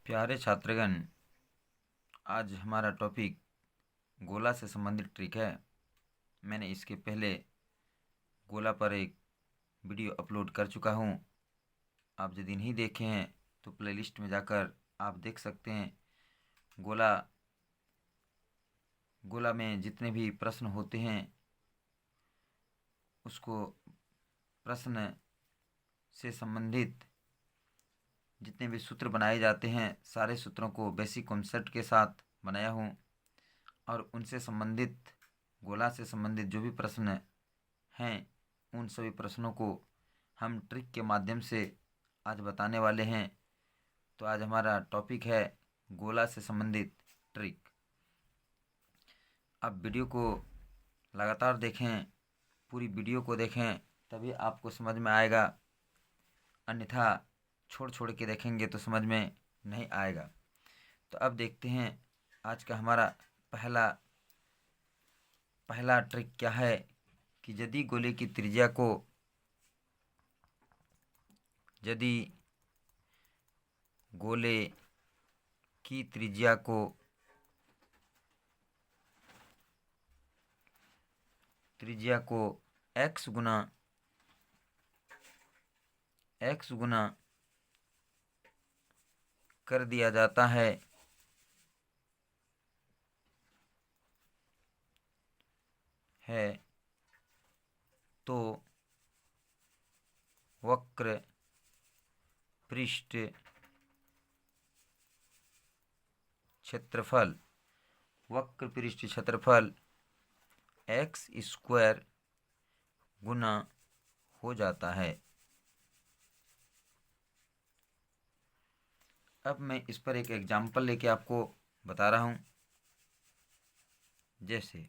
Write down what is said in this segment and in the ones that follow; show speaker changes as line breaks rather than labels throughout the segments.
प्यारे छात्रगण, आज हमारा टॉपिक गोला से संबंधित ट्रिक है। मैंने इसके पहले गोला पर एक वीडियो अपलोड कर चुका हूँ। आप यदि नहीं देखे हैं तो प्लेलिस्ट में जाकर आप देख सकते हैं। गोला में जितने भी प्रश्न होते हैं उसको प्रश्न से संबंधित जितने भी सूत्र बनाए जाते हैं सारे सूत्रों को बेसिक कॉन्सेप्ट के साथ बनाया हूँ और उनसे संबंधित गोला से संबंधित जो भी प्रश्न हैं उन सभी प्रश्नों को हम ट्रिक के माध्यम से आज बताने वाले हैं। तो आज हमारा टॉपिक है गोला से संबंधित ट्रिक। आप वीडियो को लगातार देखें, पूरी वीडियो को देखें, तभी आपको समझ में आएगा, अन्यथा छोड़ छोड़ के देखेंगे तो समझ में नहीं आएगा। तो अब देखते हैं आज का हमारा पहला ट्रिक क्या है कि यदि गोले की त्रिज्या को x गुना कर दिया जाता है तो वक्र पृष्ठ क्षेत्रफल x स्क्वायर गुना हो जाता है। अब मैं इस पर एक एग्जाम्पल लेके आपको बता रहा हूँ। जैसे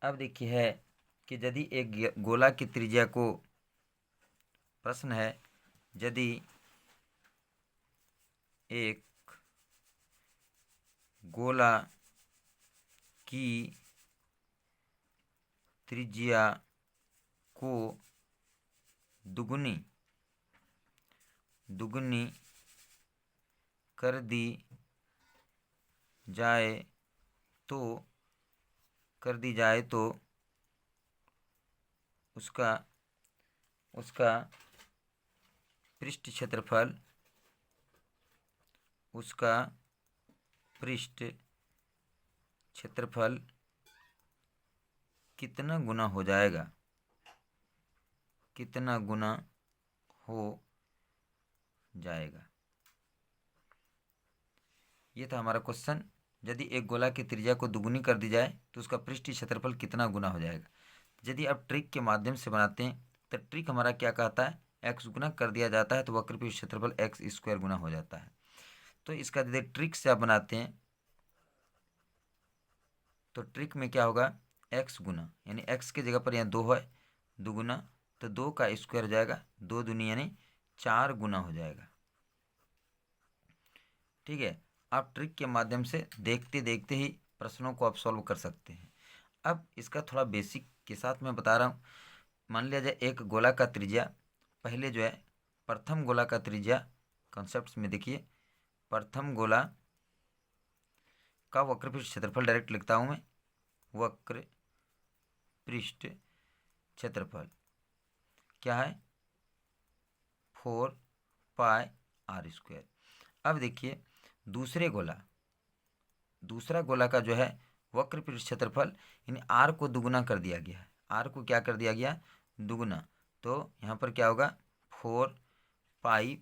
अब देखिए है कि यदि एक गोला की त्रिज्या को प्रश्न है, यदि एक गोला की त्रिज्या को दुगुनी कर दी जाए तो उसका पृष्ठ क्षेत्रफल कितना गुना हो जाएगा, ये था हमारा क्वेश्चन। यदि एक गोला की त्रिज्या को दुगुनी कर दी जाए तो उसका पृष्ठीय क्षेत्रफल कितना गुना हो जाएगा। यदि आप ट्रिक के माध्यम से बनाते हैं तो ट्रिक हमारा क्या कहता है, x गुना कर दिया जाता है तो वक्र पृष्ठ क्षेत्रफल x स्क्वायर गुना हो जाता है। तो इसका यदि ट्रिक से आप बनाते हैं तो ट्रिक में क्या होगा, x गुना यानी x की जगह पर यहाँ 2 है, दुगुना तो 2 का स्क्वायर हो जाएगा, 2 दूनी यानी 4 गुना हो जाएगा। ठीक है, आप ट्रिक के माध्यम से देखते देखते ही प्रश्नों को आप सॉल्व कर सकते हैं। अब इसका थोड़ा बेसिक के साथ मैं बता रहा हूँ। मान लिया जाए एक गोला का त्रिज्या, पहले जो है प्रथम गोला का त्रिज्या कॉन्सेप्ट्स में देखिए, प्रथम गोला का वक्र पृष्ठ क्षेत्रफल डायरेक्ट लिखता हूँ मैं, वक्र पृष्ठ क्षेत्रफल क्या है 4πr²। अब देखिए दूसरा गोला का जो है वक्र पृष्ठ क्षेत्रफल यानी r को दुगुना कर दिया गया है। r को क्या कर दिया गया, दुगुना, तो यहाँ पर क्या होगा 4π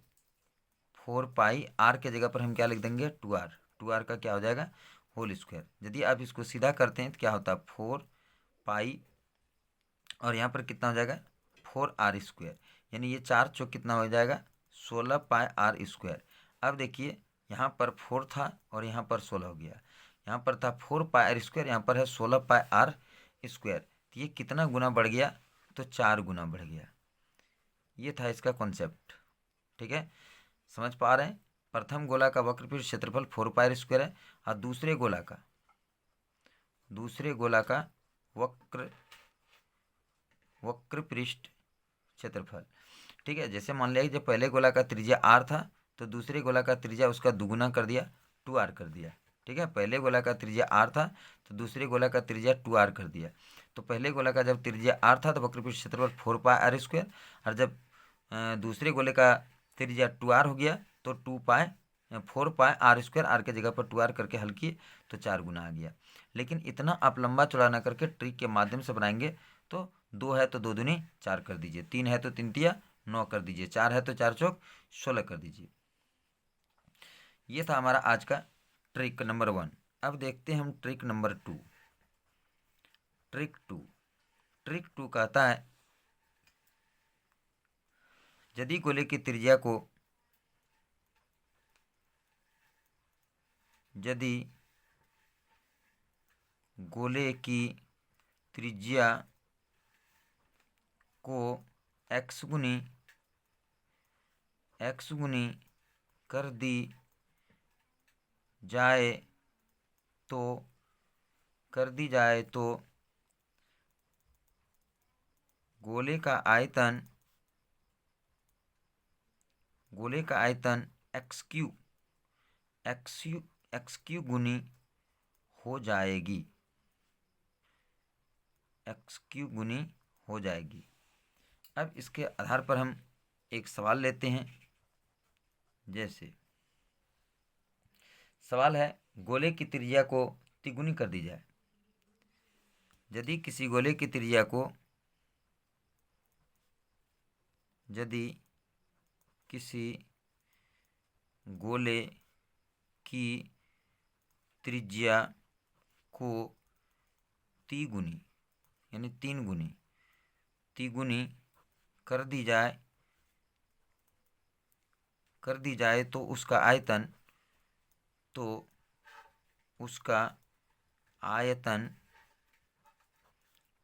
r के जगह पर हम क्या लिख देंगे 2r का क्या हो जाएगा होल स्क्वायर। यदि आप इसको सीधा करते हैं तो क्या होता है 4π और यहाँ पर कितना हो जाएगा 4r², यानी ये 4 चौक कितना हो जाएगा 16πr²। अब देखिए यहाँ पर 4 था और यहाँ पर 16 हो गया, यहाँ पर था 4πr², यहाँ पर है 16πr², तो ये कितना गुना बढ़ गया, तो 4 गुना बढ़ गया। ये था इसका कॉन्सेप्ट। ठीक है, समझ पा रहे हैं। प्रथम गोला का वक्र पृष्ठ क्षेत्रफल 4πr² है और दूसरे गोला का वक्र पृष्ठ क्षेत्रफल। ठीक है, जैसे मान लिया कि जब पहले गोला का त्रिज्या r था तो दूसरे गोला का त्रिज्या उसका दुगुना कर दिया, 2r कर दिया। ठीक है, पहले गोला का त्रिज्या r था तो दूसरे गोला का त्रिज्या 2r कर दिया। तो पहले गोला का जब त्रिज्या r था तो वक्रपृष्ठ क्षेत्रफल 4πr², और जब दूसरे गोले का त्रिज्या 2r हो गया तो 4πr², r के जगह पर 2r करके हल किए तो 4 गुना आ गया। लेकिन इतना आप लंबा चौड़ा ना करके ट्रिक के माध्यम से बनाएंगे तो 2 है तो 2 दूनी 4 कर दीजिए, 3 है तो 3 तिया 9 कर दीजिए, 4 है तो 4 चौक 16 कर दीजिए। ये था हमारा आज का ट्रिक नंबर 1। अब देखते हैं हम ट्रिक नंबर 2। ट्रिक 2 कहता है यदि गोले की त्रिज्या को यदि गोले की त्रिज्या को x गुनी कर दी जाए तो गोले का आयतन x³ गुनी हो जाएगी, x³ गुनी हो जाएगी। अब इसके आधार पर हम एक सवाल लेते हैं। जैसे सवाल है गोले की त्रिज्या को तिगुनी कर दी जाए। यदि किसी गोले की त्रिज्या को तिगुनी यानी 3 गुनी कर दी जाए तो उसका आयतन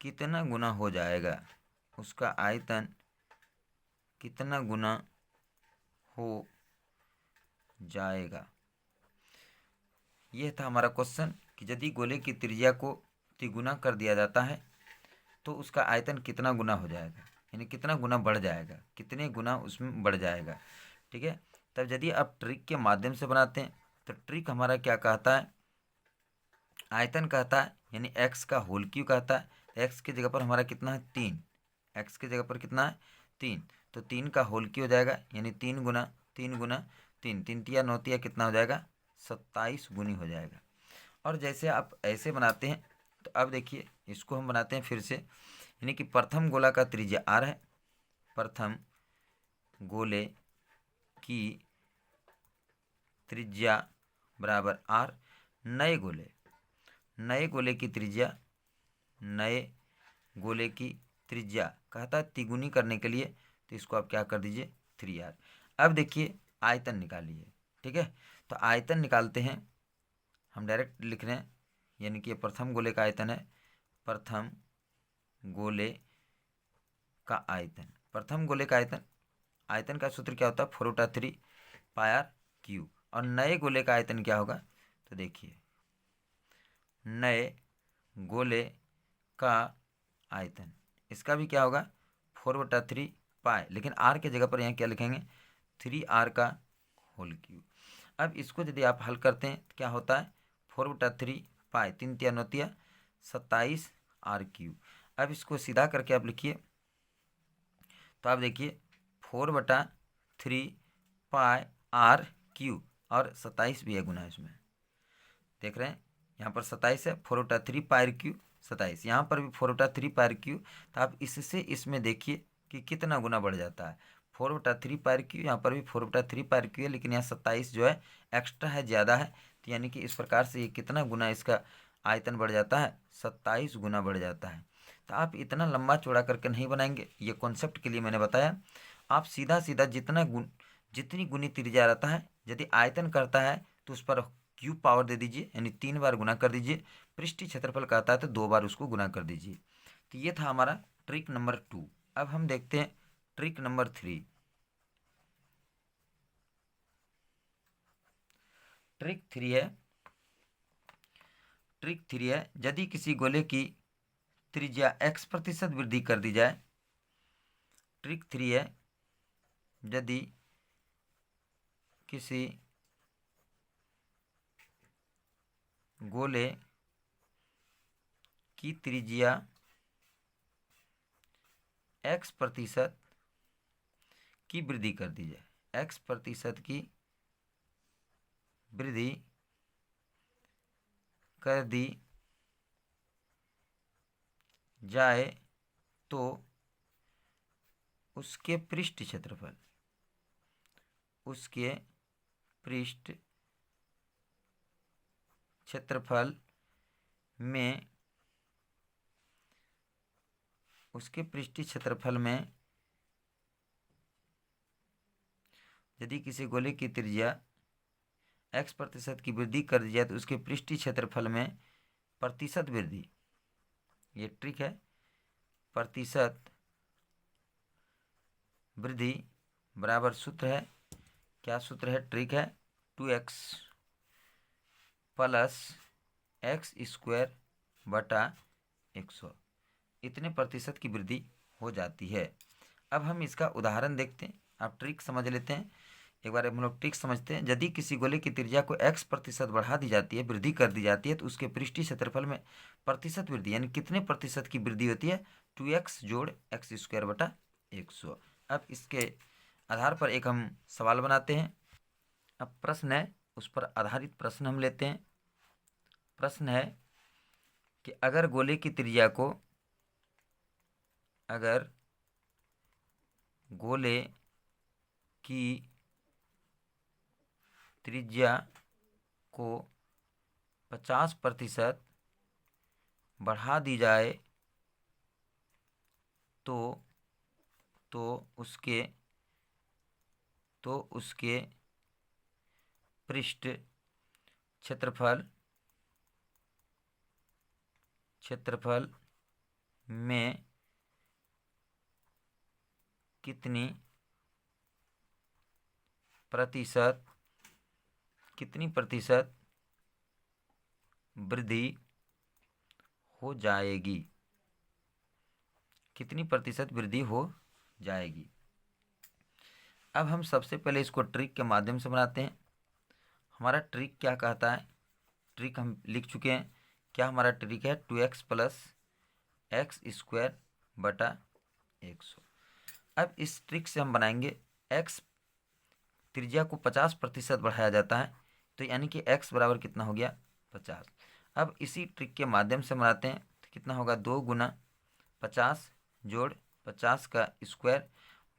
कितना गुना हो जाएगा, उसका आयतन कितना गुना हो जाएगा। यह था हमारा क्वेश्चन कि यदि गोले की त्रिज्या को तिगुना कर दिया जाता है तो उसका आयतन कितना गुना हो जाएगा, यानी कितना गुना बढ़ जाएगा, कितने गुना उसमें बढ़ जाएगा। ठीक है, तब यदि आप ट्रिक के माध्यम से बनाते हैं तो ट्रिक हमारा क्या कहता है, आयतन कहता है, यानी x का होल क्यू कहता है। x की जगह पर हमारा कितना है 3, x की जगह पर कितना है 3, तो 3 का होल क्यू हो जाएगा, यानी 3 गुना 3, 3 तिया 9 तिया कितना हो जाएगा 27 गुनी हो जाएगा। और जैसे आप ऐसे बनाते हैं तो अब देखिए इसको हम बनाते हैं फिर से, यानी कि प्रथम गोला का त्रिज्या r है, प्रथम गोले की त्रिज्या बराबर r, नए गोले की त्रिज्या कहता है तिगुनी करने के लिए, तो इसको आप क्या कर दीजिए 3r। अब देखिए आयतन निकालिए। ठीक है, तो आयतन निकालते हैं हम, डायरेक्ट लिख रहे हैं, यानी कि प्रथम गोले का आयतन है, प्रथम गोले का आयतन का सूत्र क्या होता है 4/3πr³। और नए गोले का आयतन क्या होगा, तो देखिए नए गोले का आयतन इसका भी क्या होगा 4/3π, लेकिन r के जगह पर यहाँ क्या लिखेंगे 3r का होल क्यूब। अब इसको यदि आप हल करते हैं तो क्या होता है 4/3π, 3 तिया 9 तिया 27r³। अब इसको सीधा करके आप लिखिए तो आप देखिए 4/3πr³ और 27 भी है गुना इसमें, देख रहे हैं यहाँ पर 27 है, 4/3πr³ 27, यहाँ पर भी 4/3πr³। तो आप इससे इसमें देखिए कि कितना गुना बढ़ जाता है, 4/3πr³, यहाँ पर भी 4/3πr³ है, लेकिन यहाँ 27 जो है एक्स्ट्रा है, ज़्यादा है। तो यानी कि इस प्रकार से ये कितना गुना इसका आयतन बढ़ जाता है 27 गुना बढ़ जाता है। तो आप इतना लंबा चौड़ा करके नहीं बनाएंगे, ये कॉन्सेप्ट के लिए मैंने बताया। आप सीधा सीधा जितनी गुनी त्रिज्या रहता है, यदि आयतन करता है तो उस पर क्यूब पावर दे दीजिए, यानी 3 बार गुना कर दीजिए। पृष्ठीय क्षेत्रफल कहता है तो 2 बार उसको गुना कर दीजिए। तो ये था हमारा ट्रिक नंबर 2। अब हम देखते हैं ट्रिक नंबर 3। ट्रिक 3 है यदि किसी गोले की त्रिज्या x% वृद्धि कर दी जाए। ट्रिक 3 है यदि किसी गोले की त्रिज्या x प्रतिशत की वृद्धि कर दी जाए, x प्रतिशत की वृद्धि कर दी जाए तो उसके पृष्ठ क्षेत्रफल, उसके पृष्ठ क्षेत्रफल में, उसके पृष्ठीय क्षेत्रफल में यदि किसी गोले की त्रिज्या x प्रतिशत की वृद्धि कर दी जाए तो उसके पृष्ठीय क्षेत्रफल में प्रतिशत वृद्धि, ये ट्रिक है, प्रतिशत वृद्धि बराबर सूत्र है, क्या सूत्र है, ट्रिक है 2x प्लस एक्स स्क्वायर बटा 100, इतने प्रतिशत की वृद्धि हो जाती है। अब हम इसका उदाहरण देखते हैं, आप ट्रिक समझ लेते हैं। एक बार हम लोग ट्रिक समझते हैं। यदि किसी गोले की त्रिज्या को x प्रतिशत बढ़ा दी जाती है, वृद्धि कर दी जाती है, तो उसके पृष्ठीय क्षेत्रफल में प्रतिशत वृद्धि यानी कितने प्रतिशत की वृद्धि होती है, 2x जोड़ एक्स स्क्वायर बटा 100। अब इसके आधार पर एक हम सवाल बनाते हैं। अब प्रश्न है, उस पर आधारित प्रश्न हम लेते हैं। प्रश्न है कि अगर गोले की त्रिज्या को, अगर गोले की त्रिज्या को 50% बढ़ा दी जाए तो उसके पृष्ठ क्षेत्रफल में कितनी प्रतिशत वृद्धि हो जाएगी, कितनी प्रतिशत वृद्धि हो जाएगी। अब हम सबसे पहले इसको ट्रिक के माध्यम से बनाते हैं। हमारा ट्रिक क्या कहता है, ट्रिक हम लिख चुके हैं। क्या हमारा ट्रिक है, 2x प्लस एक्स स्क्वायर बटा 100। अब इस ट्रिक से हम बनाएंगे, x त्रिज्या को 50% बढ़ाया जाता है, तो यानी कि x बराबर कितना हो गया, 50। अब इसी ट्रिक के माध्यम से बनाते हैं, तो कितना होगा, 2 गुना 50 जोड़ 50 का स्क्वायर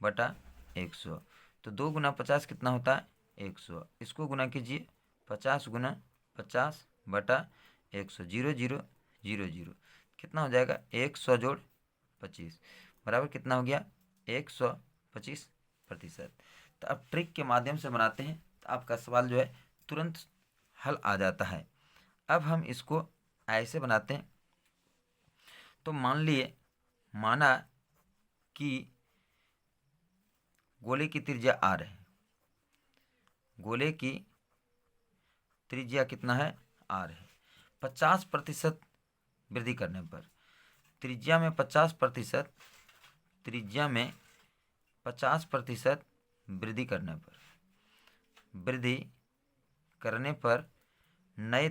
बटा 100। तो 2 गुना 50 कितना होता है, 100। इसको गुना कीजिए, 50 गुना 50 बटा 100, 0 0 0 0, कितना हो जाएगा, 100 जोड़ 25 बराबर कितना हो गया, 125%। तो अब ट्रिक के माध्यम से बनाते हैं, तो आपका सवाल जो है तुरंत हल आ जाता है। अब हम इसको ऐसे बनाते हैं। तो माना कि गोले की त्रिज्या r है, गोले की त्रिज्या कितना है, r है। 50% वृद्धि करने पर, त्रिज्या में 50%, त्रिज्या में 50% वृद्धि करने पर नया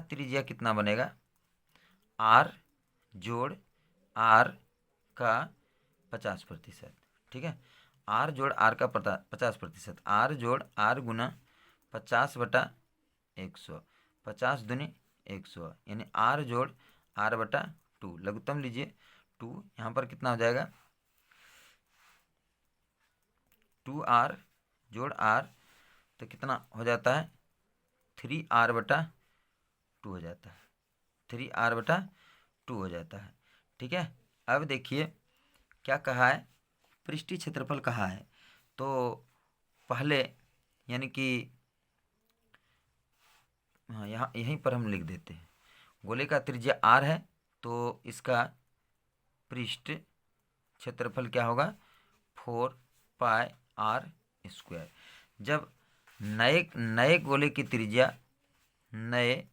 त्रिज्या कितना बनेगा, r जोड़ r का 50%, ठीक है, r जोड़ r का 50%, r जोड़ r गुना 50 बटा 100, 50 दूनी 100, यानी r जोड़ r बटा 2, लघुत्तम लीजिए 2, यहाँ पर कितना हो जाएगा, 2r जोड़ r, तो कितना हो जाता है, 3r बटा 2 हो जाता है, 3r बटा 2 हो जाता है, ठीक है। अब देखिए क्या कहा है, पृष्ठीय क्षेत्रफल कहा है, तो पहले यानी कि हाँ, यहाँ यहीं पर हम लिख देते हैं, गोले का त्रिज्या r है, तो इसका पृष्ठ क्षेत्रफल क्या होगा, 4 पाई r स्क्वायर। जब नए गोले की त्रिज्या, नए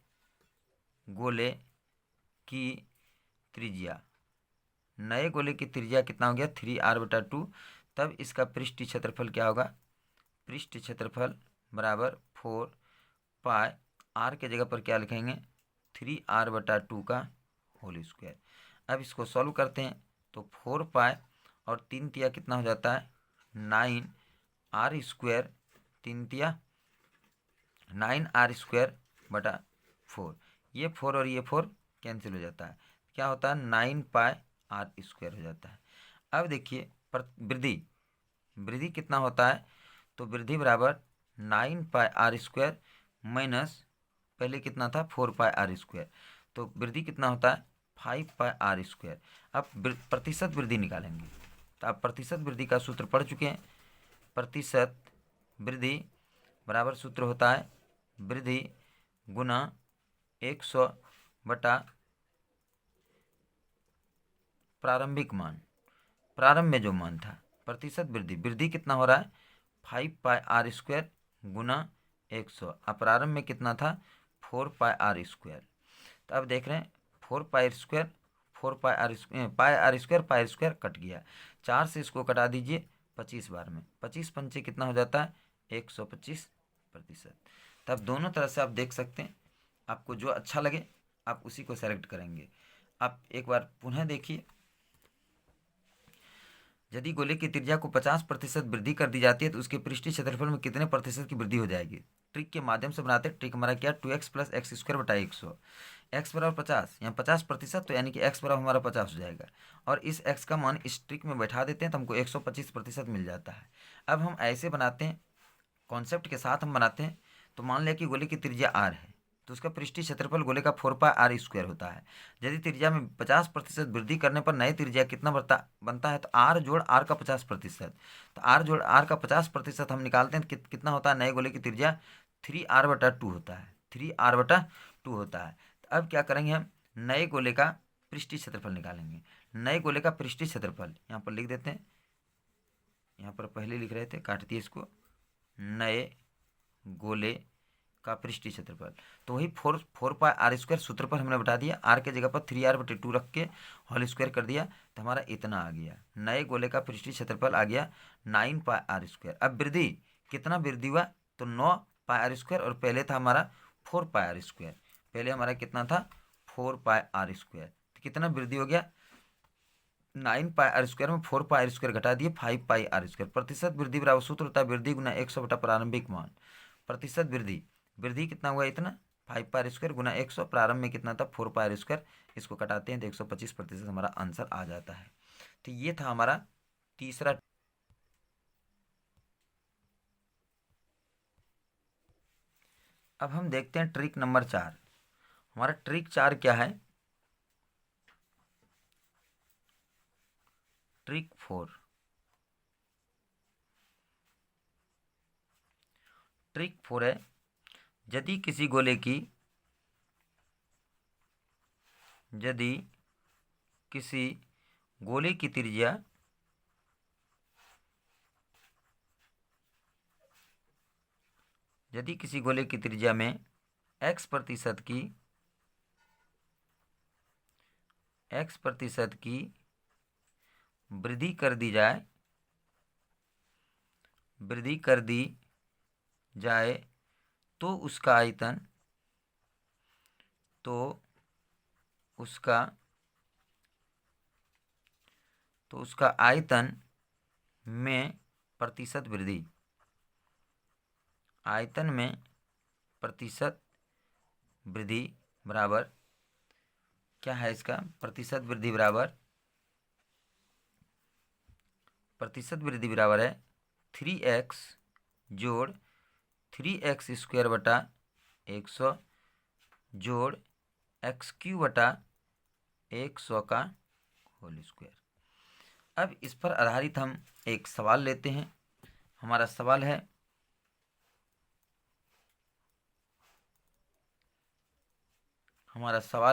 गोले की त्रिज्या कितना हो गया, 3r बटा 2, तब इसका पृष्ठीय क्षेत्रफल क्या होगा, पृष्ठ क्षेत्रफल बराबर 4 पाई आर के जगह पर क्या लिखेंगे 3r/2 का होल स्क्वायर। अब इसको सॉल्व करते हैं तो 4 पाई और 3 तिया कितना हो जाता है 9r², 3 तिया 9r²/4। ये 4 और ये 4 कैंसिल हो जाता है, क्या होता है 9πr² हो जाता है। अब देखिए वृद्धि कितना होता है, तो वृद्धि बराबर 9πr² माइनस पहले कितना था 4πr², तो वृद्धि कितना होता है 5πr²। अब प्रतिशत वृद्धि निकालेंगे, तो आप प्रतिशत वृद्धि का सूत्र पढ़ चुके हैं। प्रतिशत वृद्धि बराबर सूत्र होता है वृद्धि गुना 100 बटा प्रारंभिक मान, प्रारंभ में जो मान था। प्रतिशत वृद्धि कितना हो रहा है 5πr² गुना 100, अब प्रारंभ में कितना था 4πr²। तो अब देख रहे हैं 4πr² पाई कट गया, 4 से इसको कटा दीजिए 25 बार में, 25 पंचे कितना हो जाता है 125%। तब दोनों तरह से आप देख सकते हैं, आपको जो अच्छा लगे आप उसी को सेलेक्ट करेंगे। आप एक बार पुनः देखिए, यदि गोले की त्रिज्या को 50% वृद्धि कर दी जाती है तो उसके पृष्ठीय क्षेत्रफल में कितने प्रतिशत की वृद्धि हो जाएगी। ट्रिक के माध्यम से बनाते हैं। ट्रिक हमारा क्या 2x + x² बटा 100, x बराबर 50, यहाँ 50%, तो यानी कि x बराबर हमारा 50 हो जाएगा, और इस x का मान इस ट्रिक में बैठा देते हैं तो हमको 125% मिल जाता है। अब हम ऐसे बनाते हैं, कॉन्सेप्ट के साथ हम बनाते हैं। तो मान लिया कि गोले की त्रिज्या r है, तो उसका पृष्ठीय क्षेत्रफल गोले का 4πr² होता है। यदि त्रिज्या में 50% वृद्धि करने पर नई त्रिज्या कितना बनता है, तो r जोड़ r का 50%, तो r जोड़ r का 50% हम निकालते हैं कितना होता है, नए गोले की त्रिज्या 3r/2 होता है, 3r/2 होता है। तो अब क्या करेंगे, हम नए गोले का पृष्ठीय क्षेत्रफल निकालेंगे। नए गोले का पृष्ठीय क्षेत्रफल यहाँ पर लिख देते हैं, यहाँ पर पहले लिख रहे थे, काट दिए इसको। नए गोले का पृष्ठीय क्षेत्रफल, तो वही 4πr² सूत्र पर हमने बता दिया, r के जगह पर 3r/2 रख के होल स्क्वायर कर दिया, तो हमारा इतना आ गया। नए गोले का पृष्ठीय क्षेत्रफल आ गया 9πr²। अब वृद्धि कितना वृद्धि हुआ, तो 9πr², और पहले था हमारा 4πr²। पहले हमारा कितना था 4πr², तो कितना वृद्धि हो गया 9πr² में 4πr² घटा दिए 5πr²। प्रतिशत वृद्धि बराबर सूत्र होता है वृद्धि गुना 100 बटा प्रारंभिक मान। प्रतिशत वृद्धि कितना हुआ, इतना 5πr² गुना 100, प्रारंभ में कितना था 4πr², इसको कटाते हैं तो 125% हमारा आंसर आ जाता है। तो ये था हमारा तीसरा। अब हम देखते हैं ट्रिक नंबर 4। हमारा ट्रिक 4 क्या है, ट्रिक 4। ट्रिक 4 है, यदि किसी गोले की त्रिज्या में x प्रतिशत की वृद्धि कर दी जाए तो उसका आयतन में प्रतिशत वृद्धि, आयतन में प्रतिशत वृद्धि बराबर क्या है, इसका प्रतिशत वृद्धि बराबर है 3x जोड़ 3x² बटा 100 जोड़ x³ बटा 100 का होल स्क्वायर। अब इस पर आधारित हम एक सवाल लेते हैं। हमारा सवाल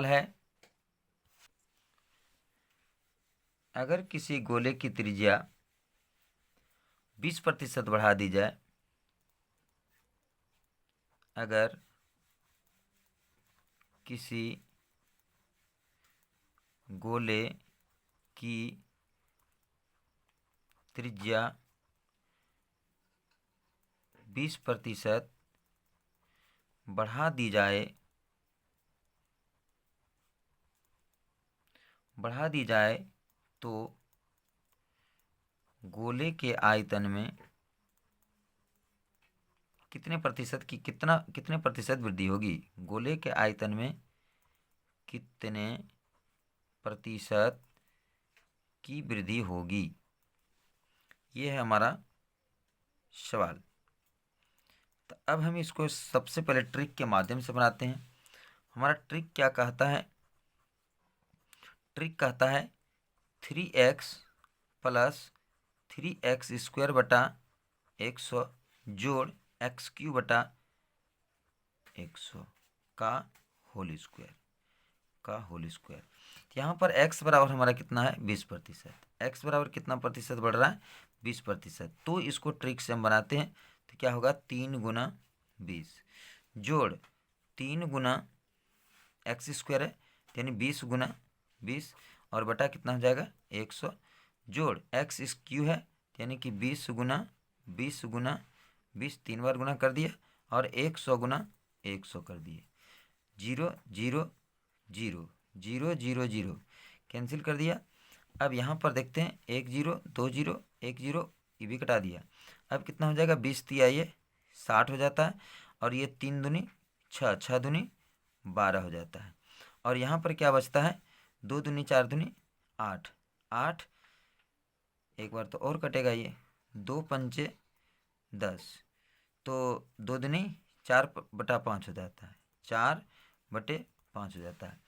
है, अगर किसी गोले की त्रिज्या 20% बढ़ा दी जाए, अगर किसी गोले की त्रिज्या 20% बढ़ा दी जाए तो गोले के आयतन में कितने प्रतिशत वृद्धि होगी? गोले के आयतन में कितने प्रतिशत की वृद्धि होगी? ये है हमारा सवाल। तो अब हम इसको सबसे पहले ट्रिक के माध्यम से बनाते हैं। हमारा ट्रिक क्या कहता है? ट्रिक कहता है 3x प्लस 3x² बटा 100 जोड़ x³ बटा 100 का होल स्क्वायर। यहाँ पर x बराबर हमारा कितना है? 20%। x बराबर कितना प्रतिशत बढ़ रहा है? 20%। तो इसको ट्रिक से हम बनाते हैं तो क्या होगा? 3 गुना 20 जोड़ 3 गुना x² है यानी 20 गुना 20 और बटा कितना हो जाएगा? 100 जोड़ x³ है यानी कि 20 गुना 20 गुना 20 3 बार गुना कर दिया और 100 गुना 100 कर दिए। 0 0 0 0 0 0 कैंसिल कर दिया। अब यहाँ पर देखते हैं 1 0 2 0 1 0 ये भी कटा दिया। अब कितना हो जाएगा? 20 तिया ये 60 हो जाता है और ये 3 दूनी 6 6 दूनी 12 हो जाता है। और यहाँ पर क्या बचता है? 2 दूनी 4 दूनी 8 8 एक बार तो और कटेगा ये 2 पंचे 10 तो 2 दूनी 4/5 हो जाता है 4/5 हो जाता है।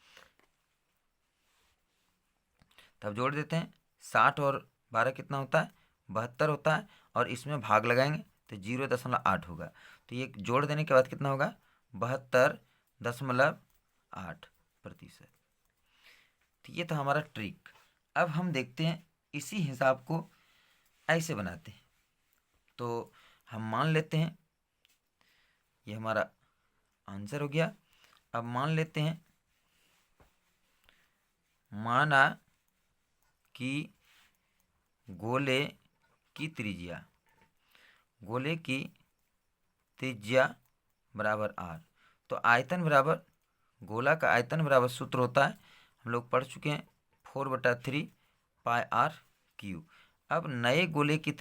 तब जोड़ देते हैं 60 और 12 कितना होता है? 72 होता है और इसमें भाग लगाएंगे तो 0.8 होगा। तो ये जोड़ देने के बाद कितना होगा? 72.8%। तो ये था हमारा ट्रिक। अब हम देखते हैं इसी हिसाब को ऐसे बनाते हैं। तो हम मान लेते हैं ये हमारा आंसर हो गया। अब मान लेते हैं माना कि गोले की त्रिज्या बराबर r। तो आयतन बराबर गोला का आयतन बराबर सूत्र होता है, हम लोग पढ़ चुके हैं 4/3 पाई r³। अब नए गोले की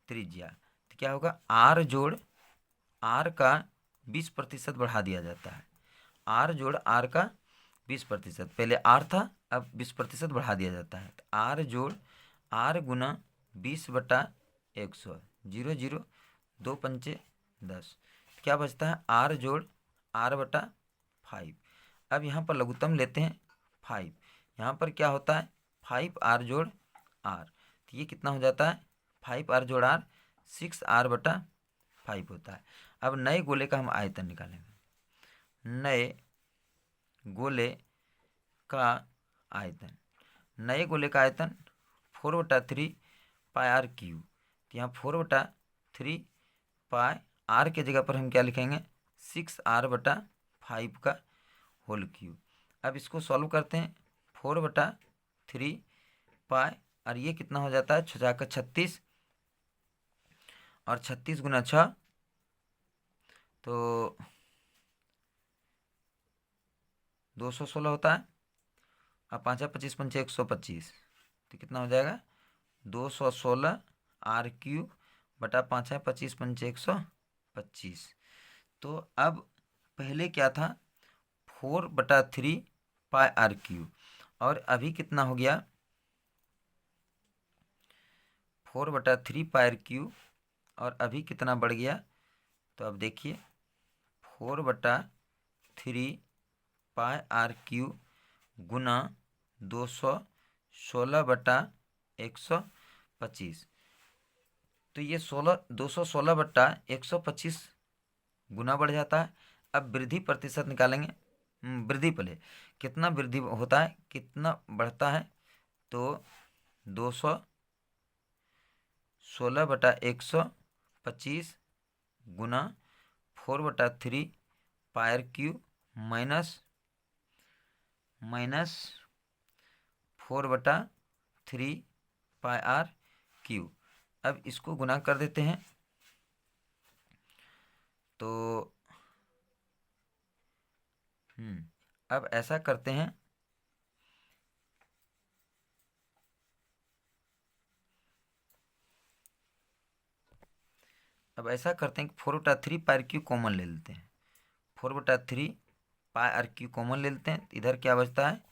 त्रिज्या तो क्या होगा? r जोड़ r का 20% बढ़ा दिया जाता है। r जोड़ r का 20%, पहले r था अब 20% बढ़ा दिया जाता है। तो r जोड़ r गुना 20/100 0 0 2 पंचे 10 क्या बचता है? r जोड़ r/5। अब यहाँ पर लघुत्तम लेते हैं 5। यहाँ पर क्या होता है? 5r जोड़ r। तो ये कितना हो जाता है? 5r जोड़ r 6r/5 होता है। अब नए गोले का हम आयतन निकालेंगे। नए गोले का आयतन 4/3 पाई r³। तो यहाँ 4/3 पाई r के जगह पर हम क्या लिखेंगे? 6r/5 का होल क्यूब। अब इसको सॉल्व करते हैं। 4/3 पाई और ये कितना हो जाता है? 6 36 और 36 गुना 6 तो 216 होता है। अब 5 25 पंचे 125 तो कितना हो जाएगा? 216 r³ बटा 5 25 पंचे 125। तो अब पहले क्या था? 4/3 पाई r³ और अभी कितना हो गया? 4/3 पाई r³ और अभी कितना बढ़ गया? तो अब देखिए 4/3 पाई r³ गुना 216/125। तो ये 216/125 गुना बढ़ जाता है। अब वृद्धि प्रतिशत निकालेंगे। वृद्धि पहले कितना वृद्धि होता है, कितना बढ़ता है? तो 216/125 गुना 4/3 pi r³ minus 4/3 pi r cube. अब इसको गुना कर देते हैं तो अब ऐसा करते हैं, कि 4/3 पाई आर क्यू कॉमन ले लेते हैं। 4/3 पाई आर क्यू कॉमन ले लेते हैं, इधर क्या बचता है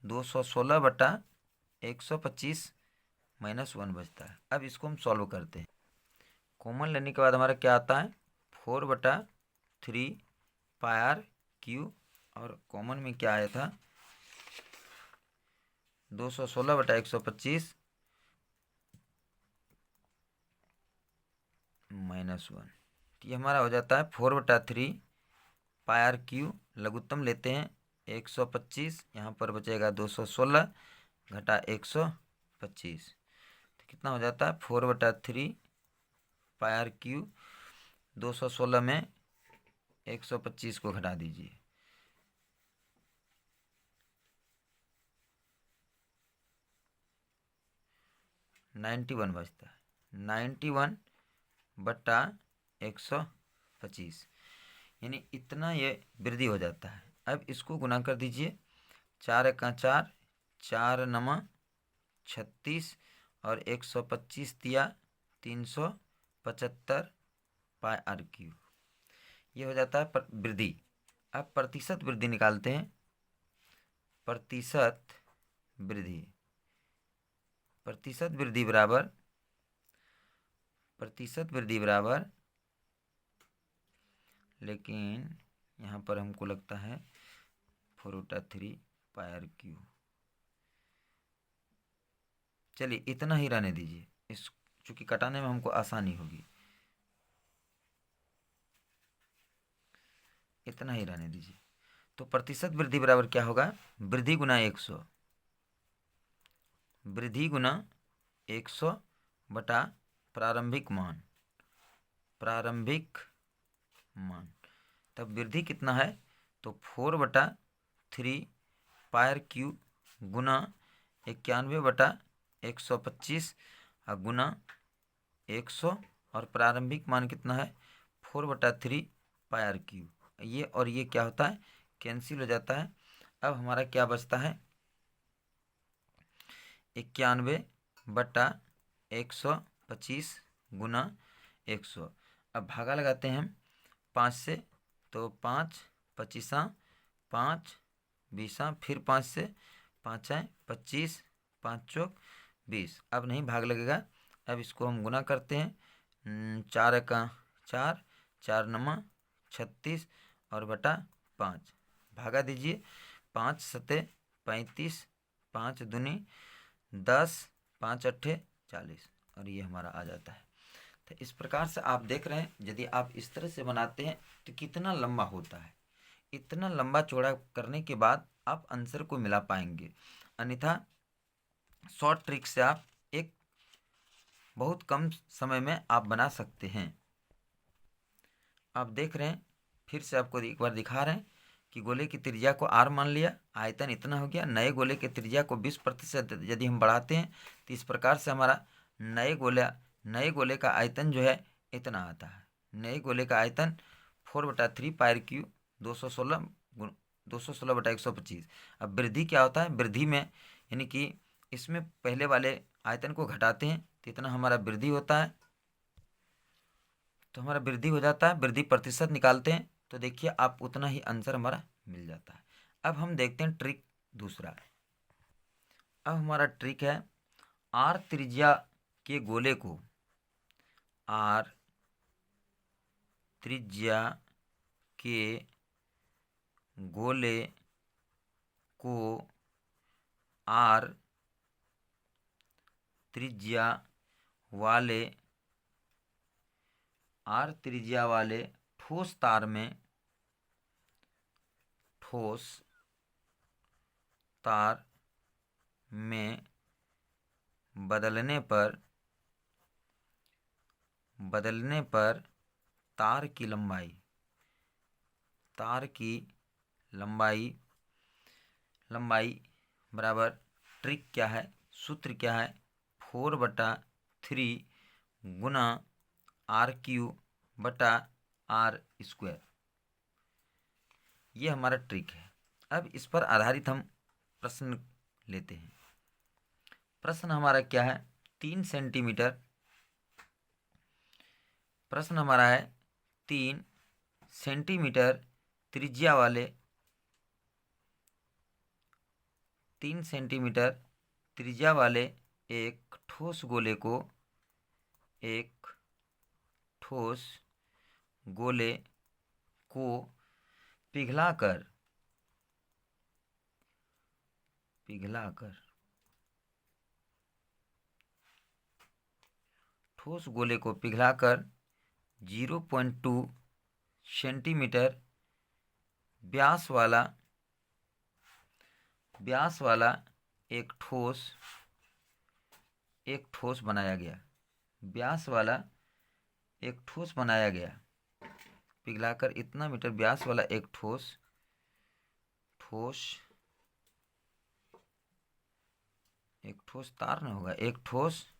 216/125 -1 बचता है। अब इसको हम सॉल्व करते हैं। कॉमन लेने के बाद हमारा क्या आता है 4/3 पाई आर क्यू, और कॉमन में क्या आया था 216/125 -1। ये हमारा हो जाता है 4/3 पाई आर क्यू, लघुत्तम लेते हैं 125, यहाँ पर बचेगा 216 घटा 125, तो कितना हो जाता है 4/3 पाई आर क्यू। 216 में 125 को घटा दीजिए, 91 बचता है। 91/125, यानी इतना ये वृद्धि हो जाता है। अब इसको गुना कर दीजिए, 4 का 4, 4 नमा 36, और 125 दिया 375 पाई आर क्यू। ये हो जाता है वृद्धि। अब प्रतिशत वृद्धि निकालते हैं। प्रतिशत वृद्धि बराबर, लेकिन यहाँ पर हमको लगता है 4/3 पाई आर क्यू। चलिए इतना ही रहने दीजिए, इस चूँकि कटाने में हमको आसानी होगी, इतना ही रहने दीजिए। तो प्रतिशत वृद्धि बराबर क्या होगा, वृद्धि गुना 100, वृद्धि गुना 100 बटा प्रारंभिक मान, तब वृद्धि कितना है तो 4/3 पाई आर क्यू गुना 91/125 और गुना 100, और प्रारंभिक मान कितना है 4/3 पाई आर क्यू। ये और ये क्या होता है कैंसिल हो जाता है। अब हमारा क्या बचता है 91/125 गुना 100। अब भागा लगाते हैं हम 5 से, तो 5 25 5 20, फिर 5 से, 5 25, 5 चौक 20। अब नहीं भाग लगेगा, अब इसको हम गुना करते हैं, 4 का 4, 4 नमा 36, और बटा 5 भागा दीजिए, 5 सते 35, 5 दूनी 10, 5 अट्ठे 40, और ये हमारा आ जाता है। तो इस प्रकार से आप देख रहे हैं, यदि आप इस तरह से बनाते हैं तो कितना लंबा होता है। इतना लंबा चौड़ा करने के बाद आप आंसर को मिला पाएंगे, अन्यथा शॉर्ट ट्रिक से आप एक बहुत कम समय में आप बना सकते हैं। आप देख रहे हैं, फिर से आपको एक बार दिखा रहे हैं कि गोले की त्रिज्या को r मान लिया, आयतन इतना हो गया। नए गोले की त्रिज्या को 20% यदि हम बढ़ाते हैं तो इस प्रकार से हमारा नए गोले का आयतन जो है इतना आता है। नए गोले का आयतन 4/3 पाई आर क्यू 216/125। अब वृद्धि क्या होता है, वृद्धि में यानी कि इसमें पहले वाले आयतन को घटाते हैं तो इतना हमारा वृद्धि होता है, तो हमारा वृद्धि हो जाता है। वृद्धि प्रतिशत निकालते हैं तो देखिए आप उतना ही आंसर हमारा मिल जाता है। अब हम देखते हैं ट्रिक दूसरा। अब हमारा ट्रिक है r त्रिज्या के गोले को, r त्रिज्या के गोले को r त्रिज्या वाले ठोस तार में बदलने पर तार की लंबाई बराबर ट्रिक क्या है सूत्र क्या है, 4/3 गुना RQ/R²। ये हमारा ट्रिक है। अब इस पर आधारित हम प्रश्न लेते हैं। प्रश्न हमारा क्या है, 3 सेंटीमीटर, प्रश्न हमारा है 3 सेंटीमीटर त्रिज्या वाले 3 सेंटीमीटर त्रिज्या वाले एक ठोस गोले को पिघलाकर ठोस गोले को पिघलाकर 0.2 सेंटीमीटर व्यास वाला एक ठोस बनाया गया। व्यास वाला एक ठोस बनाया गया, पिघलाकर इतना मीटर व्यास वाला एक ठोस तार न होगा, एक ठोस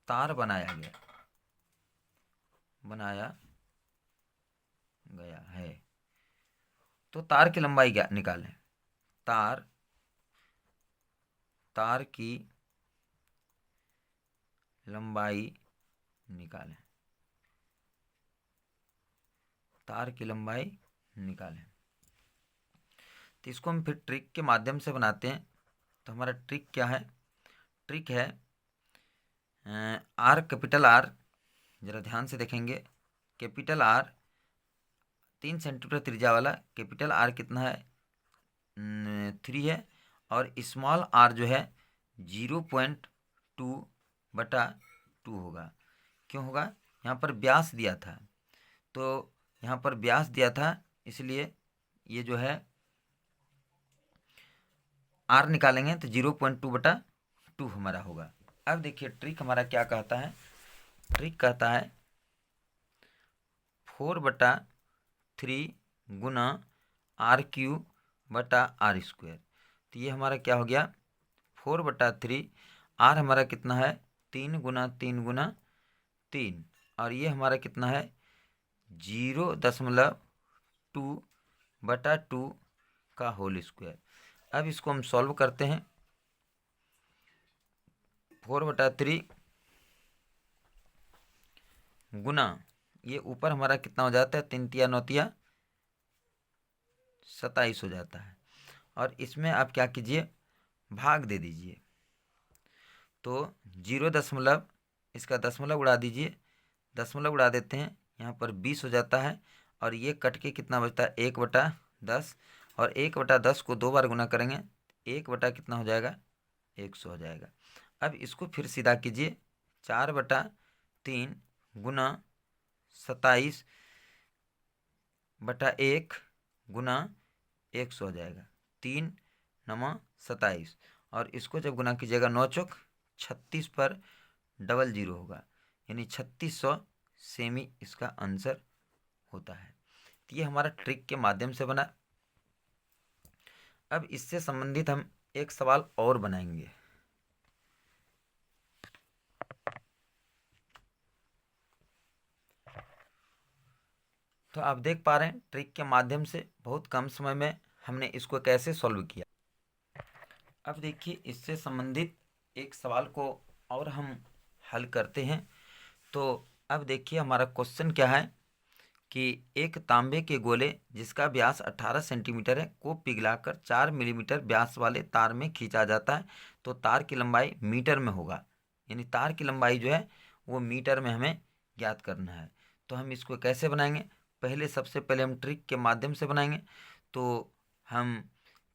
तार बनाया गया है। तो तार की लंबाई क्या निकालें, तार की लंबाई निकालें, तो इसको हम फिर ट्रिक के माध्यम से बनाते हैं। तो हमारा ट्रिक क्या है, ट्रिक है आर, कैपिटल आर, जरा ध्यान से देखेंगे, कैपिटल आर 3 सेंटीमीटर त्रिज्या वाला, कैपिटल आर कितना है 3 है, और स्मॉल आर जो है 0.2/2 होगा। क्यों होगा, यहाँ पर व्यास दिया था, तो यहाँ पर व्यास दिया था, इसलिए ये जो है आर निकालेंगे तो 0.2/2 हमारा होगा। अब देखिए ट्रिक हमारा क्या कहता है, ट्रिक कहता है 4/3 गुना RQ/R²। तो ये हमारा क्या हो गया, 4/3, आर हमारा कितना है 3 गुना 3 गुना 3, और ये हमारा कितना है 0.2/2 का होल स्क्वायर। अब इसको हम सॉल्व करते हैं। 4/3 गुना, ये ऊपर हमारा कितना हो जाता है 3 तिया 9 तिया 27 हो जाता है, और इसमें आप क्या कीजिए, भाग दे दीजिए। तो 0 इसका दशमलव उड़ा दीजिए, दशमलव उड़ा देते हैं, यहाँ पर 20 हो जाता है, और ये कट के कितना बचता है 1/10, और 1/10 को 2 बार गुना करेंगे, 1 कितना हो जाएगा 100 हो जाएगा। अब इसको फिर सीधा कीजिए, 4/3 गुना 27/1 गुना 100 हो जाएगा, 3×9 = 27, और इसको जब गुना कीजिएगा 9 चौक 36 पर 00 होगा, यानी 3600 सेमी इसका आंसर होता है। तो ये हमारा ट्रिक के माध्यम से बना। अब इससे संबंधित हम एक सवाल और बनाएंगे। तो आप देख पा रहे हैं ट्रिक के माध्यम से बहुत कम समय में हमने इसको कैसे सॉल्व किया। अब देखिए इससे संबंधित एक सवाल को और हम हल करते हैं। तो अब देखिए हमारा क्वेश्चन क्या है कि एक तांबे के गोले जिसका व्यास 18 सेंटीमीटर है को पिघलाकर 4 मिलीमीटर व्यास वाले तार में खींचा जाता है, तो तार की लंबाई मीटर में होगा, यानी तार की लंबाई जो है वो मीटर में हमें ज्ञात करना है। तो हम इसको कैसे बनाएंगे, सबसे पहले हम ट्रिक के माध्यम से बनाएंगे। तो हम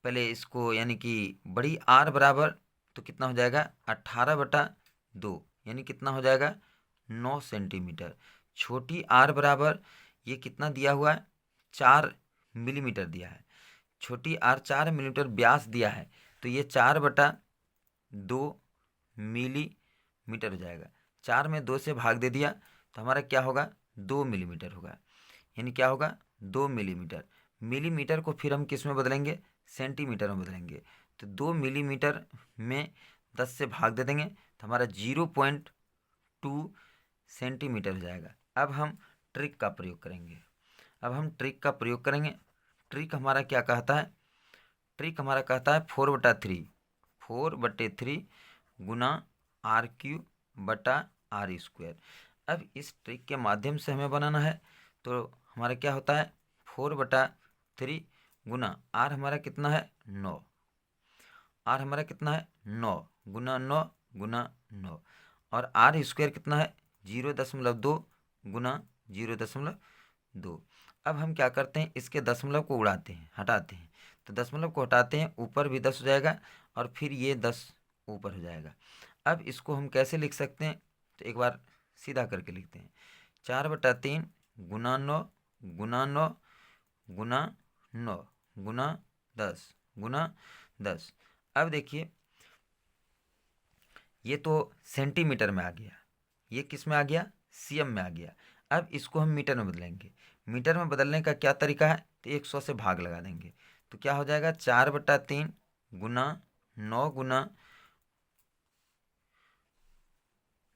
पहले इसको यानी कि बड़ी आर बराबर, तो कितना हो जाएगा 18/2, यानी कितना हो जाएगा 9 सेंटीमीटर। छोटी आर बराबर, ये कितना दिया हुआ है 4 मिलीमीटर दिया है, छोटी आर 4 मिलीमीटर व्यास दिया है, तो ये 4/2 मिलीमीटर हो जाएगा। 4 में 2 से भाग दे दिया तो हमारा क्या होगा 2 मिलीमीटर होगा, यानी क्या होगा 2 मिलीमीटर। मिलीमीटर को फिर हम किस में बदलेंगे, सेंटीमीटर में बदलेंगे। तो 2 मिलीमीटर में 10 से भाग दे देंगे तो हमारा 0.2 सेंटीमीटर हो जाएगा। अब हम ट्रिक का प्रयोग करेंगे। ट्रिक हमारा क्या कहता है? ट्रिक हमारा कहता है 4/3 गुना r³/r²। अब इस ट्रिक के माध्यम से हमें बनाना है तो हमारा क्या होता है 4/3 गुना r हमारा कितना है 9, r हमारा कितना है 9 गुना 9 गुना 9, और r² कितना है 0.2 गुना 0.2। अब हम क्या करते हैं, इसके दशमलव को उड़ाते हैं, हटाते हैं। तो दशमलव को हटाते हैं, ऊपर भी 10 हो जाएगा और फिर ये 10 ऊपर हो जाएगा। अब इसको हम कैसे लिख सकते हैं, तो एक बार सीधा करके लिखते हैं 4/3 गुना 9 गुना 9 गुना 9 गुना 10 गुना 10। अब देखिए ये तो सेंटीमीटर में आ गया, ये किस में आ गया, सीएम में आ गया। अब इसको हम मीटर में बदलेंगे। मीटर में बदलने का क्या तरीका है, तो 100 से भाग लगा देंगे तो क्या हो जाएगा 4/3 गुना 9 गुना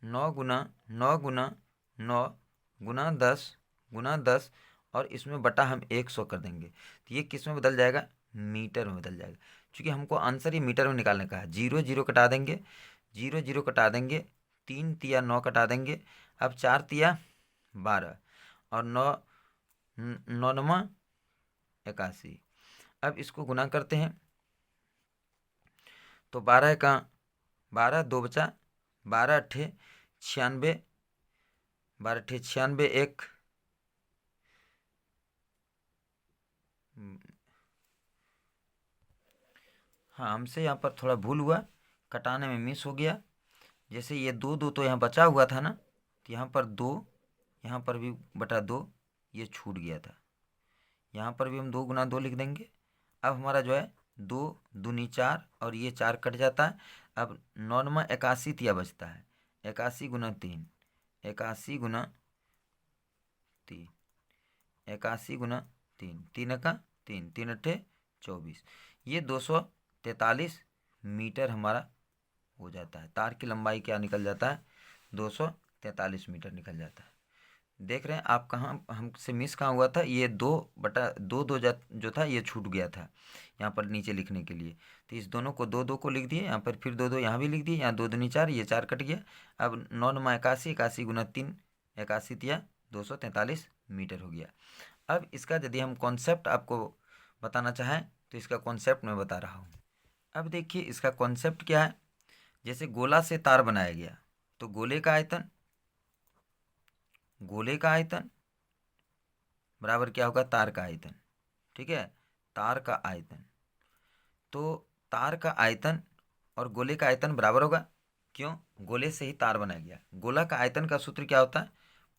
9 गुना 9 गुना 9 गुना 10 गुना 10, और इसमें बटा हम 100 कर देंगे तो ये किस में बदल जाएगा, मीटर में बदल जाएगा। क्योंकि हमको आंसर ही मीटर में निकालने का है। 0 0 कटा देंगे, 0 0 कटा देंगे, 3 तिया 9 कटा देंगे। अब 4 तिया 12 और 9 9 9 81। अब इसको गुना करते हैं तो 12 का 12 2 बचा, 12 अट्ठे 96, 12 अट्ठे 96, एक हाँ हमसे यहाँ पर थोड़ा भूल हुआ, कटाने में मिस हो गया। जैसे ये 2 2 तो यहाँ बचा हुआ था ना, तो यहाँ पर 2, यहाँ पर भी बटा 2 ये छूट गया था। यहाँ पर भी हम 2 गुना 2 लिख देंगे। अब हमारा जो है 2 दूनी 4 और ये 4 कट जाता है। अब 9 9 81 तिया बचता है, 81 गुना 3, 81 गुना 3, 81 गुना 3, 3 का 3, 3 अट्ठे 24, ये 243 मीटर हमारा हो जाता है। तार की लंबाई क्या निकल जाता है, 243 मीटर निकल जाता है। देख रहे हैं आप कहाँ हमसे मिस कहाँ हुआ था, ये 2/2 जो था ये छूट गया था यहाँ पर नीचे लिखने के लिए। तो इस दोनों को 2 2 को लिख दिए, यहाँ पर फिर 2 2 यहाँ भी लिख दिए, यहाँ 2 दूनी 4, ये 4 कट गया। अब 9 9 81, 81 गुना 3, 81 तिया 243 मीटर हो गया। अब इसका यदि हम कॉन्सेप्ट आपको बताना चाहें तो इसका कॉन्सेप्ट मैं बता रहा हूँ। अब देखिए इसका कॉन्सेप्ट क्या है। जैसे गोला से तार बनाया गया तो गोले का आयतन बराबर क्या होगा, तार का आयतन। ठीक है, तार का आयतन। तो तार का आयतन और गोले का आयतन बराबर होगा, क्यों, गोले से ही तार बनाया गया। गोला का आयतन का सूत्र क्या होता है,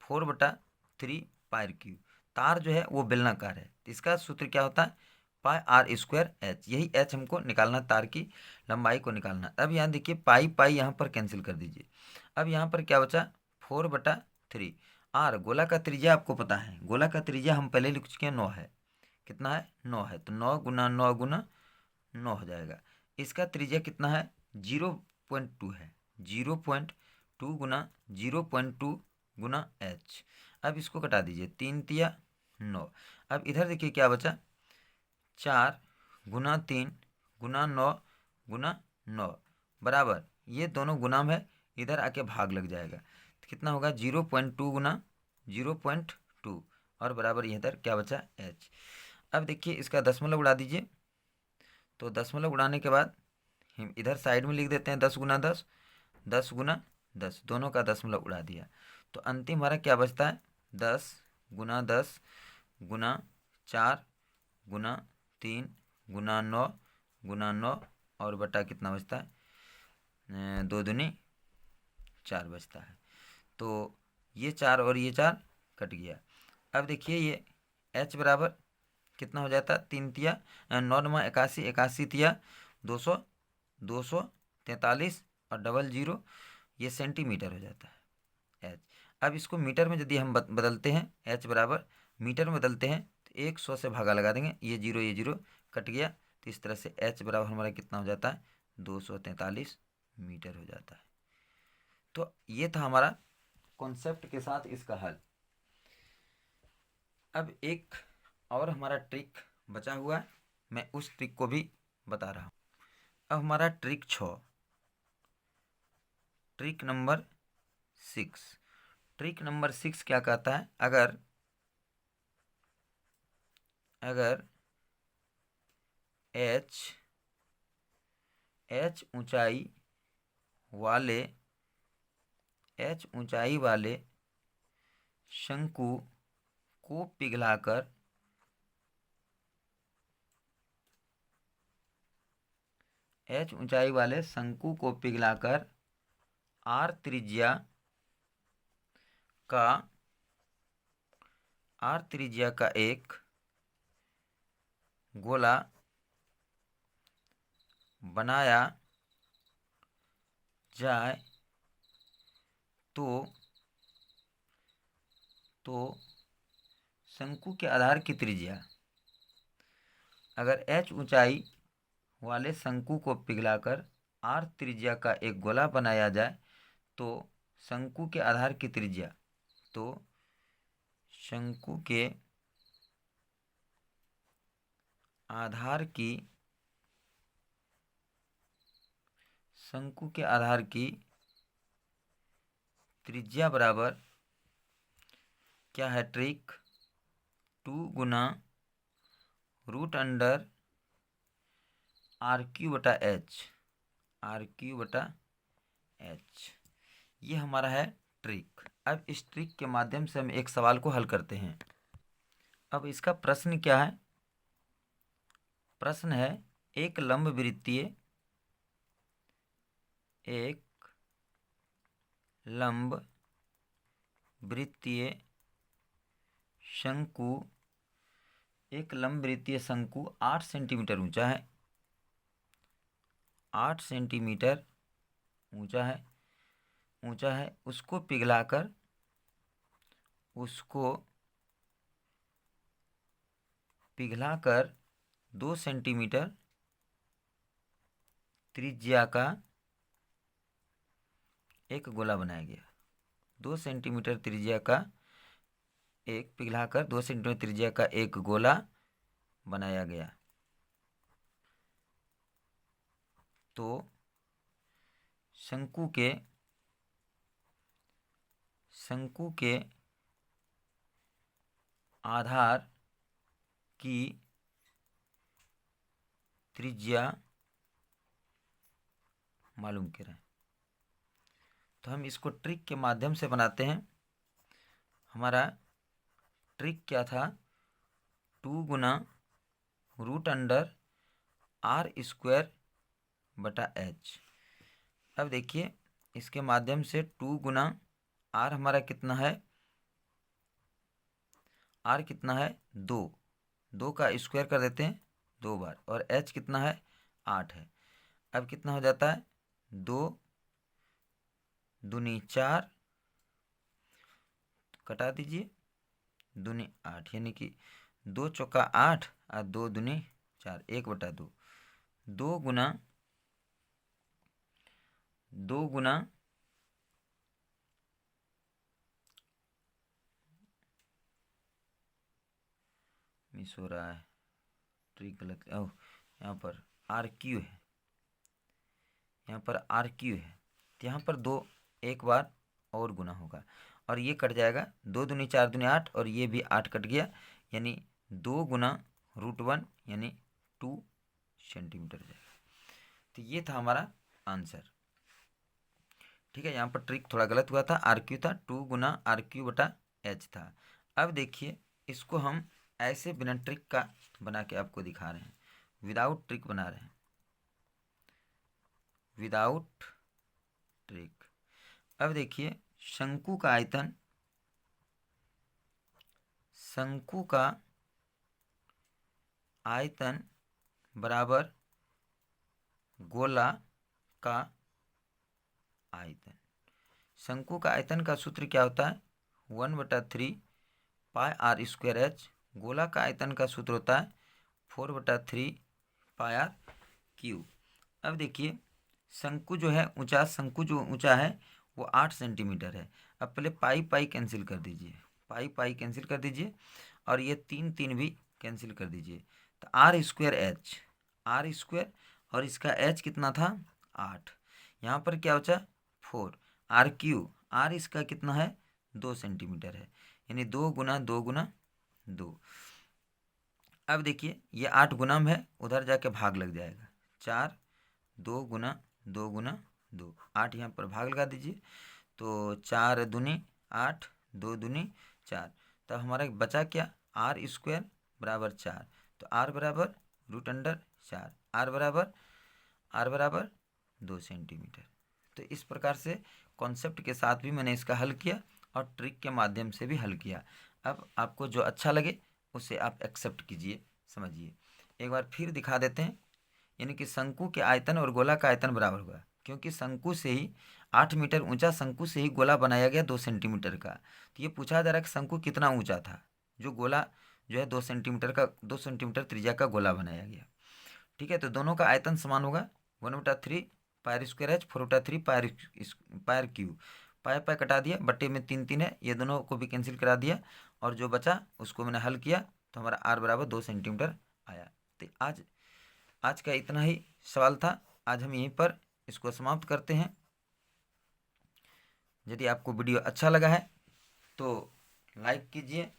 4/3πr³। तार जो है वो बेलनाकार है, तो इसका सूत्र क्या होता है, πr²h। यही h हमको निकालना, तार की लंबाई को निकालना। अब यहाँ देखिए पाई पाई यहाँ पर कैंसिल कर दीजिए। अब यहाँ पर क्या बचा 4/3 r। गोला का त्रिज्या आपको पता है, गोला का त्रिज्या हम पहले लिख चुके हैं 9 है। कितना है, 9 है, तो 9 गुना 9 गुना 9 हो जाएगा। इसका त्रिज्या कितना है, 0.2 है, 0.2 गुना 0.2 गुना h। अब इसको कटा दीजिए, 3 तिया 9। अब इधर देखिए क्या बचा, 4 गुना 3 गुना 9 गुना 9 बराबर, ये दोनों गुना में है, इधर आके भाग लग जाएगा तो कितना होगा 0.2 गुना 0.2 और बराबर इधर क्या बचा h। अब देखिए इसका दशमलव उड़ा दीजिए, तो दशमलव उड़ाने के बाद हम इधर साइड में लिख देते हैं 10 गुना 10, 10 गुना 10, दोनों का दशमलव उड़ा दिया तो अंतिम हमारा क्या बचता है, 10 गुना 10 गुना 4 गुना 3 गुना 9 गुना 9 और बटा कितना बचता है, 2 दूनी 4 बचता है। तो ये 4 और ये 4 कट गया। अब देखिए ये h बराबर कितना हो जाता है, 3 तिया 9 9 81, 81 तिया 200, 243 और डबल 0, ये सेंटीमीटर हो जाता है h। अब इसको मीटर में यदि हम बदलते हैं, h बराबर मीटर में बदलते हैं तो 100 से भागा लगा देंगे, ये 0 कट गया। तो इस तरह से h बराबर हमारा कितना हो जाता है, 243 मीटर हो जाता है। तो ये था हमारा कॉन्सेप्ट के साथ इसका हल। अब एक और हमारा ट्रिक बचा हुआ है, मैं उस ट्रिक को भी बता रहा हूँ। अब हमारा trick 6, trick number 6। Trick number 6 क्या कहता है, अगर एच ऊंचाई वाले शंकु को पिघलाकर आर त्रिज्या का एक गोला बनाया जाए तो शंकु के आधार की त्रिज्या, अगर h ऊंचाई वाले शंकु को पिघलाकर r त्रिज्या का एक गोला बनाया जाए तो शंकु के आधार की त्रिज्या, तो शंकु के आधार की त्रिज्या बराबर क्या है ट्रिक, 2 गुना रूट अंडर r³ बटा h। ये हमारा है ट्रिक। अब इस ट्रिक के माध्यम से हम एक सवाल को हल करते हैं। अब इसका प्रश्न क्या है, प्रश्न है एक लंब वृत्तीय शंकु 8 सेंटीमीटर ऊंचा है, 8 सेंटीमीटर ऊंचा है, उसको पिघलाकर 2 सेंटीमीटर त्रिज्या का एक गोला बनाया गया। 2 सेंटीमीटर त्रिज्या का पिघलाकर 2 सेंटीमीटर त्रिज्या का एक गोला बनाया गया, तो शंकु के आधार की त्रिज्या मालूम करें। तो हम इसको ट्रिक के माध्यम से बनाते हैं। हमारा ट्रिक क्या था, 2 गुना रूट अंडर r² बटा h। अब देखिए इसके माध्यम से 2 गुना r हमारा कितना है, r कितना है 2 का स्क्वायर कर देते हैं 2 बार, और h कितना है 8 है। अब कितना हो जाता है, 2 दूनी 4, कटा दीजिए, दूनी 8, यानी कि 2 चौका 8 और 2 दूनी 4, 1/2। 2 गुना मिस हो रहा है, ट्रिक गलत, यहाँ पर RQ है, यहाँ पर RQ है, तो यहाँ पर 2 एक बार और गुना होगा और ये कट जाएगा, 2 दूनी 4 दूनी 8 और ये भी 8 कट गया, यानी 2 गुना √1 यानी 2 सेंटीमीटर जाएगा। तो ये था हमारा आंसर। ठीक है, यहाँ पर ट्रिक थोड़ा गलत हुआ था, RQ था, 2 गुना RQ बटा h था। अब देखिए इसको हम ऐसे बिना ट्रिक का बना के आपको दिखा रहे हैं, विदाउट ट्रिक बना रहे हैं, विदाउट ट्रिक। अब देखिए शंकु का आयतन बराबर गोला का आयतन। शंकु का आयतन का सूत्र क्या होता है, 1/3 पाई r²h। गोला का आयतन का सूत्र होता है 4/3 पाई r क्यूब। अब देखिए शंकु जो है ऊंचा, शंकु जो ऊंचा है वो 8 सेंटीमीटर है। अब पहले पाई पाई कैंसिल कर दीजिए, पाई पाई कैंसिल कर दीजिए और ये 3 3 भी कैंसिल कर दीजिए। तो r square h, r square और इसका एच कितना था 8, यहाँ पर क्या बचा 4। आर क्यू, आर इसका कितना है 2 सेंटीमीटर है, यानी 2 गुना 2 गुना 2। अब देखिए ये 8 गुना में है, उधर जाके भाग लग जाएगा, 4 2 गुना 2 गुना 2, 8 यहाँ पर भाग लगा दीजिए। तो 4 दूनी 8, 2 दूनी 4, तब हमारा बचा क्या आर स्क्वायर बराबर 4। तो आर बराबर √4, आर बराबर 2 सेंटीमीटर। तो इस प्रकार से कॉन्सेप्ट के साथ भी मैंने इसका हल किया और ट्रिक के माध्यम से भी हल किया। अब आपको जो अच्छा लगे उसे आप एक्सेप्ट कीजिए, समझिए। एक बार फिर दिखा देते हैं, यानी कि शंकु के आयतन और गोला का आयतन बराबर हुआ, क्योंकि शंकु से ही 8 मीटर ऊंचा शंकु से ही गोला बनाया गया 2 सेंटीमीटर का। तो ये पूछा जा रहा है कि शंकु कितना ऊंचा था, जो गोला जो है 2 सेंटीमीटर का, 2 सेंटीमीटर त्रिज्या का गोला बनाया गया। ठीक है, तो दोनों का आयतन समान होगा, 1/3 pi r square h, 4/3 pi r cube. पाया पाया कटा दिया, बट्टे में 3 3 है, ये दोनों को भी कैंसिल करा दिया और जो बचा उसको मैंने हल किया, तो हमारा आर बराबर 2 सेंटीमीटर आया। तो आज का इतना ही सवाल था। आज हम यहीं पर इसको समाप्त करते हैं। यदि आपको वीडियो अच्छा लगा है तो लाइक कीजिए,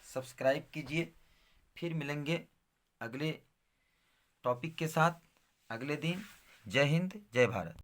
सब्सक्राइब कीजिए। फिर मिलेंगे अगले टॉपिक के साथ अगले दिन। जय हिंद, जय भारत।